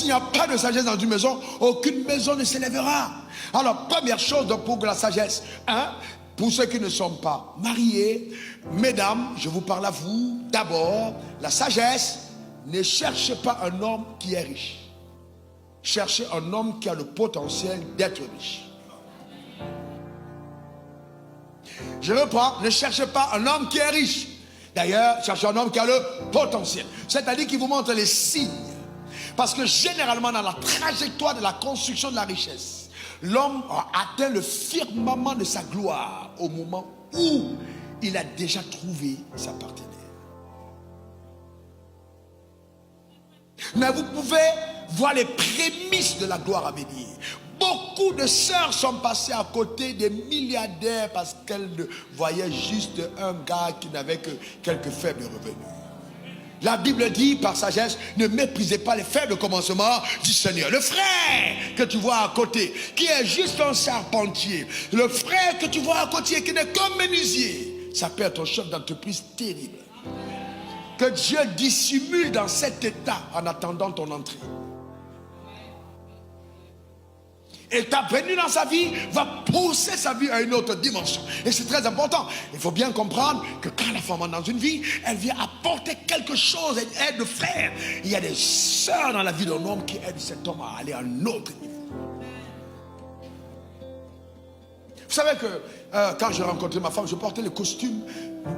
S'il n'y a pas de sagesse dans une maison, aucune maison ne s'élèvera. Alors, première chose donc, pour la sagesse, pour ceux qui ne sont pas mariés, mesdames, je vous parle à vous, d'abord, la sagesse, ne cherchez pas un homme qui est riche. Cherchez un homme qui a le potentiel d'être riche. Je reprends, ne cherchez pas un homme qui est riche. D'ailleurs, cherchez un homme qui a le potentiel. C'est-à-dire qu'il vous montre les signes. Parce que généralement, dans la trajectoire de la construction de la richesse, l'homme a atteint le firmament de sa gloire au moment où il a déjà trouvé sa partenaire. Mais vous pouvez voir les prémices de la gloire à venir. Beaucoup de sœurs sont passées à côté des milliardaires parce qu'elles voyaient juste un gars qui n'avait que quelques faibles revenus. La Bible dit par sagesse, ne méprisez pas les faibles commencements du Seigneur. Le frère que tu vois à côté, qui est juste un charpentier, le frère que tu vois à côté qui n'est qu'un menuisier, ça peut être un chef d'entreprise terrible. Que Dieu dissimule dans cet état en attendant ton entrée. Et ta venue dans sa vie va pousser sa vie à une autre dimension. Et c'est très important. Il faut bien comprendre que quand la femme est dans une vie, elle vient apporter quelque chose, elle aide le frère. Il y a des sœurs dans la vie d'un homme qui aident cet homme à aller à un autre niveau. Vous savez que quand j'ai rencontré ma femme, je portais le costume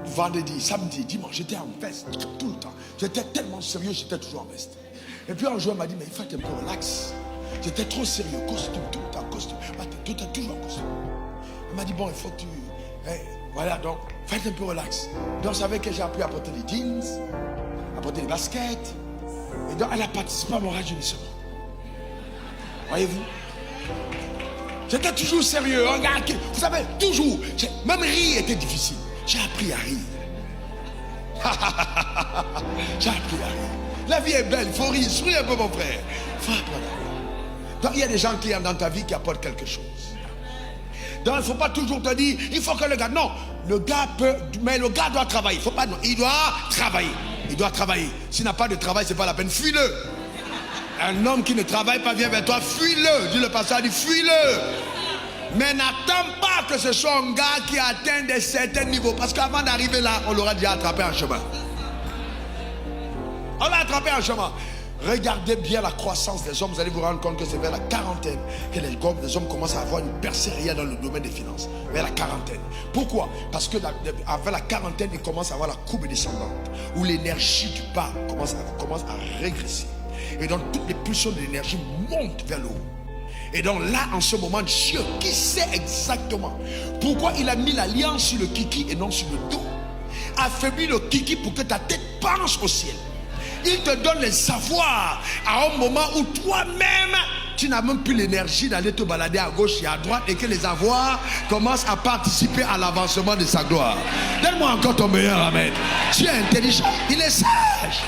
vendredi, samedi, dimanche. J'étais en veste tout le temps. J'étais tellement sérieux, j'étais toujours en veste. Et puis un jour, elle m'a dit, mais il faut être un peu relax. J'étais trop sérieux, costume, tout le temps, costume. Tu étais toujours en costume. Elle m'a dit, bon, il faut que tu... voilà, donc, faites un peu relax. Donc, c'est avec elle que j'ai appris à porter des jeans, à porter des baskets. Et donc, elle a participé à mon rajeunissement. Voyez-vous? J'étais toujours sérieux, un gars qui... Vous savez, toujours. Même rire était difficile. J'ai appris à rire. J'ai appris à rire. La vie est belle, il faut rire. Souris un peu, mon frère. Il faut apprendre à rire. Donc il y a des gens qui sont dans ta vie qui apportent quelque chose. Donc il ne faut pas toujours te dire, il faut que le gars... Non, le gars peut... Mais le gars doit travailler. Il faut pas... Non, il doit travailler. Il doit travailler. S'il n'a pas de travail, ce n'est pas la peine. Fuis-le. Un homme qui ne travaille pas vient vers toi, fuis-le. Dis le pasteur, dit fuis-le. Mais n'attends pas que ce soit un gars qui atteint des certains niveaux. Parce qu'avant d'arriver là, on l'aura déjà attrapé en chemin. On l'a attrapé en chemin. Regardez bien la croissance des hommes. Vous allez vous rendre compte que c'est vers la quarantaine que les hommes commencent à avoir une percée réelle dans le domaine des finances. Vers la quarantaine. Pourquoi? Parce que avant la quarantaine, ils commencent à avoir la courbe descendante. Où l'énergie du bas commence à régresser. Et donc toutes les pulsions de l'énergie montent vers le haut. Et donc là, en ce moment, Dieu, qui sait exactement pourquoi il a mis l'alliance sur le kiki et non sur le dos, affaiblit le kiki pour que ta tête penche au ciel. Il te donne les savoirs à un moment où toi-même, tu n'as même plus l'énergie d'aller te balader à gauche et à droite et que les avoirs commencent à participer à l'avancement de sa gloire. Donne-moi encore ton meilleur amen. Tu es intelligent, il est sage.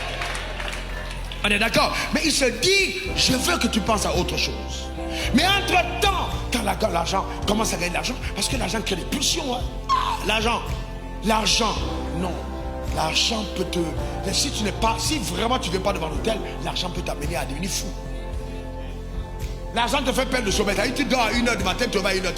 On est d'accord? Mais il se dit, je veux que tu penses à autre chose. Mais entre-temps, quand l'argent commence à gagner de l'argent, parce que l'argent crée des pulsions. Hein? L'argent, non. L'argent peut te... Si vraiment tu ne viens pas devant l'hôtel, l'argent peut t'amener à devenir fou. L'argent te fait perdre le sommeil. Tu dors à 1h du matin, tu vas à 1h30.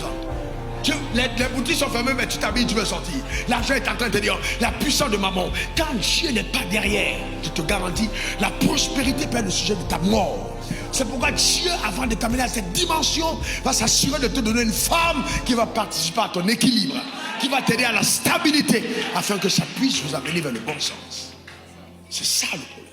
Les boutiques sont fermées, mais tu t'habilles, tu veux sortir. L'argent est en train de te dire, la puissance de maman. Quand Dieu n'est pas derrière, je te garantis, la prospérité peut être le sujet de ta mort. C'est pourquoi Dieu, avant de t'amener à cette dimension, va s'assurer de te donner une femme qui va participer à ton équilibre, qui va t'aider à la stabilité, afin que ça puisse vous amener vers le bon sens. C'est ça le problème.